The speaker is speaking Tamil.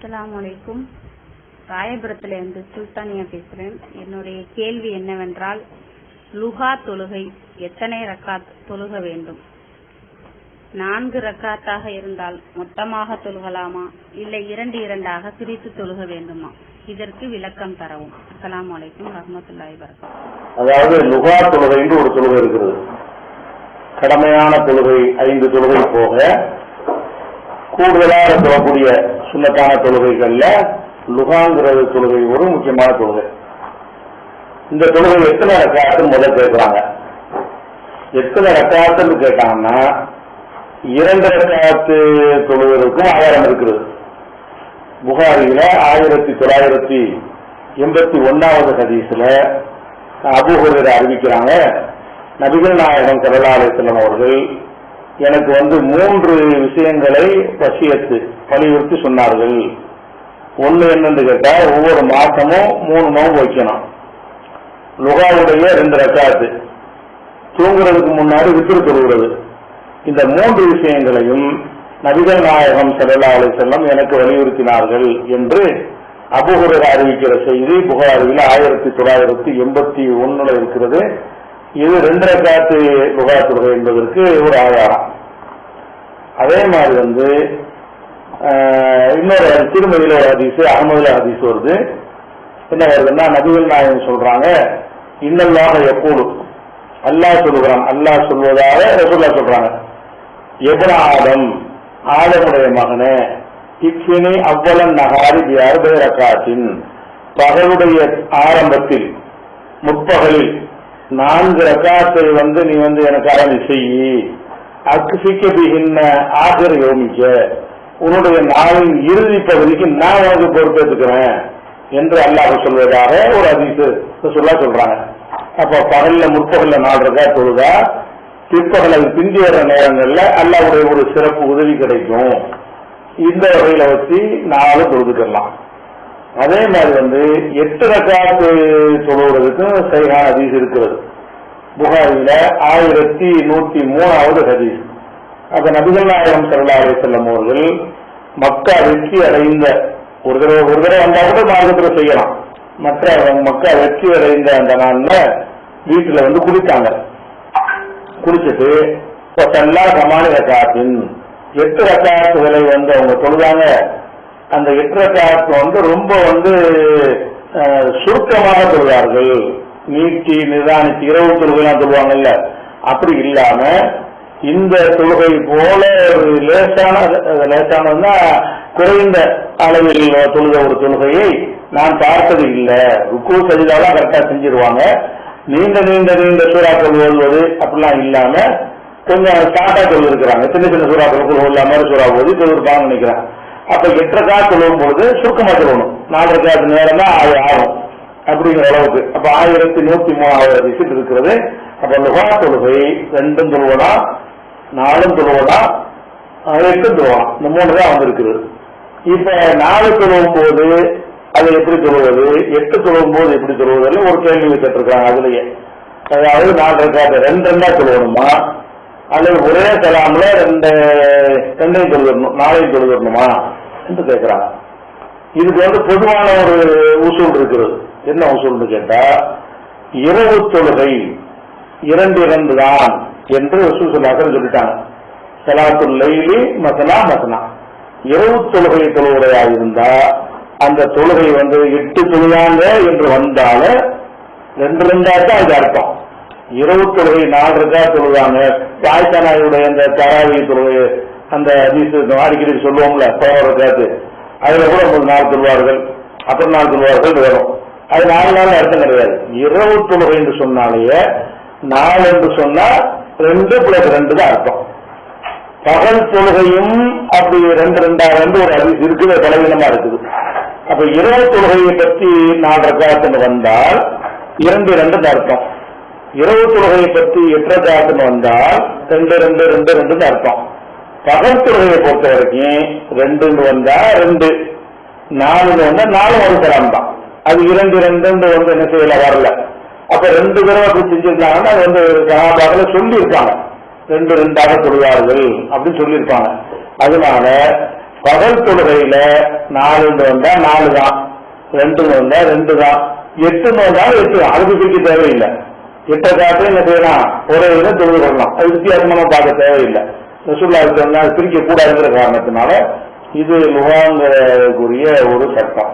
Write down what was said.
அஸ்ஸலாமு அலைக்கும். ராயபுரத்திலிருந்து சுல்தானியா பேசுகிறேன். என்னுடைய கேள்வி என்னவென்றால், லுஹா தொழுகை எத்தனை ரக்காத் தொழுக வேண்டும்? 4 ரக்காத்தாக இருந்தால் மொத்தமாக தொழுகலாமா, இல்லை 2 பிரித்து தொழுக வேண்டுமா? இதற்கு விளக்கம் தரவும். அஸ்ஸலாமு அலைக்கும் வரஹ்மத்துல்லாஹி வபரகாத்துஹு. அதாவது லுஹா தொழுகை என்று ஒரு தொழுகை இருக்கிறது. கடமையான தொழுகை 5 தொழுகை போக கூடுதலாக தொழக்கூடிய சுன்னத்தான தொழுகைகள்ல லுஹாங்கிறது தொழுகை ஒரு முக்கியமான தொழுகை. இந்த தொழுகை எத்தனை ரக்காத்துன்னு முதல்ல கேட்கிறாங்க. எத்தனை ரக்காத்துன்னு கேட்டாங்கன்னா 2 ரக்காத்து தொழுவதற்கும் ஆதாரம் இருக்கிறது. புகாரியில 1981வது ஹதீஸ்ல அபூ ஹுரைரா அறிவிக்கிறாங்க, நபிகள் நாயகம் ஸல்லல்லாஹு அலைஹி வஸல்லம் அவர்கள் எனக்கு 3 விஷயங்களை வலியுறுத்தி சொன்னார்கள். ஒண்ணு என்னன்னு கேட்டா, ஒவ்வொரு மாசமும் 3 நோன்பு வைக்கணும். லுகாவுடைய 2 ரக்காத்து, தூங்குறதுக்கு முன்னாடி வித்ரு தொழுகிறது. இந்த 3 விஷயங்களையும் நபிகள் நாயகம் ஸல்லல்லாஹு அலைஹி வஸல்லம் எனக்கு வலியுறுத்தினார்கள் என்று அபூ ஹுரைரா அறிவிக்கிற செய்தி புகாரியில் 1981 இருக்கிறது. இது 2 ரக்காத்து லுகா தொழுகை என்பதற்கு ஒரு ஆதாரம். அதே மாதிரி இன்னொரு திருமதியில ஒரு ஹதீஸ், அஹ்மதுல ஹதீஸ் வருது. என்ன வருதுன்னா, நபிகள் நாயகம் சொல்றாங்க, இன்னல்லாஹ யக்கூலு, அல்லாஹ் சொல்லுகிறான், அல்லாஹ் சொல்வதாக ரசூலுல்லாஹ் சொல்றாங்க, இப்ன ஆதம், ஆதமுடைய மகனே, இக்ஃபினி அவ்வளன் நஹாரி பி 40 ரக்காத்தின், பகலுடைய ஆரம்பத்தில் முற்பகலில் 4 ரக்காத்தை நீ எனக்கு அரணி செய்யி, அக்ஃபிக பிஹின்ன ஆகிர யோமிக்க, உன்னுடைய நாளின் இறுதி பகுதிக்கு நான் உனக்கு பொறுப்பேற்றுக்கிறேன் என்று அல்லாஹ் சொல்வதாக ஒரு ஹதீஸ் சொல்றாங்க. அப்ப பகல்ல முற்பகல்ல 4 ரக்காத் தொழுதா பிற்பகல் அது பிந்தி வர நேரங்கள்ல அல்லாஹ்வுடைய ஒரு சிறப்பு உதவி கிடைக்கும். இந்த வகையில வச்சு 4 தொழுதுக்கலாம். அதே மாதிரி 8 ரக்காத்து தொழுவதற்கும் சஹீஹான ஹதீஸ் இருக்கிறது. புகாரில 1103வது ஹதீஸ். அப்ப நபிகள் நாயகம் ஸல்லல்லாஹு அலைஹி வஸல்லம் அவர்கள் மக்கா வெற்றி அடைந்த ஒரு தடவை வந்தா கூட மார்க்கத்துல செய்யலாம். மற்ற மக்கா வெற்றி அடைந்த அந்த நாள்ல வீட்டுல குளித்தாங்க. குளிச்சுட்டு எல்லா சமானி ரக்காத்தின் 8 ரக்காத்துகளை அவங்க தொழுதாங்க. அந்த 8 ரக்காத்து ரொம்ப சுருக்கமாக தொழுவார்கள். நீட்டி நிதானிச்சு இரவு தொழுகைலாம் சொல்லுவாங்கல்ல, அப்படி இல்லாம இந்த தொழுகை போல லேசானதுன்னா குறைந்த அளவில் தொழுத ஒரு தொழுகையை நான் பார்த்தது இல்லை. ருக்கு சஜிதாலாம் கரெக்டா செஞ்சிருவாங்க. நீண்ட சூறாக்கள் ஓதுவது அப்படிலாம் இல்லாம கொஞ்சம் ஷார்ட்டா தொழுதுருக்கிறாங்க. சின்ன சூறாக்கள் ஓதுல மாதிரி சூறா ஓதி தொழுதுருப்பாங்கன்னு நினைக்கிறேன். அப்ப 8 ரக்காத் தொழுவும் பொழுது சுருக்கமா சொல்லணும். 4 ரக்காத்து நேரம் தான் ஆகும் அப்படிங்கிற அளவுக்கு. அப்ப 1103வது ஹதீஸ் இருக்கிறது. அப்ப லுஹா தொழுகை 2 தொழுவனா, 4 தொழுவனா, 8 தொழுவனா, இந்த 3 தான் இருக்குது. இப்ப 4 தொழுவும் போது அதை எப்படி தொழுவது, 8 தொழுவும் போது எப்படி தொழுவதில் ஒரு கேள்வி கேட்டிருக்காங்க. அதுலயே அதாவது 4 ரக்காத்து 2 தொழுவணுமா, அல்லது ஒரே கலாம்ல 2 தொழுவணும், 4 தொழுவணுமா என்று கேட்கிறாங்க. இதுக்கு பொதுவான ஒரு உசூல் இருக்கிறது. என்ன உசூல்னு கேட்டா, இரவு தொழுகை 2 தான் என்று ரசூலுல்லாஹ் சொல்லிட்டாங்க. ஸலாத்துல் லைலி மஸ்னா மஸ்னா, இரவு தொழுகை தொழுவதாக இருந்தா அந்த தொழுகை 8 தொழுவாங்க என்று வந்தால 2 தான் அது அர்த்தம். இரவு தொழுகை 4 ரக்காத் தொழுவாங்க. ஆயிஷா நாயுடைய அந்த தராவி தொழுகை அந்த ஹதீஸ் அடிக்கடி சொல்லுவோம்ல, 11 ரக்காத்து, அதுல கூட 4 தொழுவார்கள், அப்புறம் 4 தொழுவார்கள் வரும். அது 4 நாள் அர்த்தம் கிடையாது. இரவு தொழுகை என்று சொன்னாலேயே 4 என்று சொன்னா 2 + 2 தான் அர்த்தம். பகல் தொழுகையும் அப்படி 2 ஒரு ஹதீஸ் இருக்குது, பலவீனமா இருக்குது. அப்ப இரவு தொழுகையை பற்றி 4 ரக்காத்துன்னு வந்தால் 2 அர்த்தம். இரவு தொழுகையை பற்றி 8 ரக்காத்துன்னு வந்தால் 2 அர்த்தம். பகல் தொழுகையை பொறுத்த வரைக்கும் 2 வந்தா 2, 4 வந்தா 4 ஒரு கலாம் தான். அது 2 என்ன செய்யல வரல. அப்ப 2 தடவை அப்படி செஞ்சிருக்காங்கன்னா சஹாபாக்கள் சொல்லியிருக்காங்க, 2 தொழுவார்கள் அப்படின்னு சொல்லியிருப்பாங்க. அதனால பகல் தொழுகையில 4 வந்தா 4 தான், 2 வந்தா 2 தான், 8 வந்தாலும் 8 தான். அதுக்கு பிரிக்க தேவையில்லை. 8 காட்டு என்ன செய்யலாம், ஒரே இதை தொழுது கொள்ளலாம். அது வித்தியாசமா பார்க்க தேவையில்லை. ரசூலுல்லாஹி வந்தா பிரிக்க கூடாதுங்கிற காரணத்தினால இது லுஹாங்கிறதுக்குரிய ஒரு சட்டம்.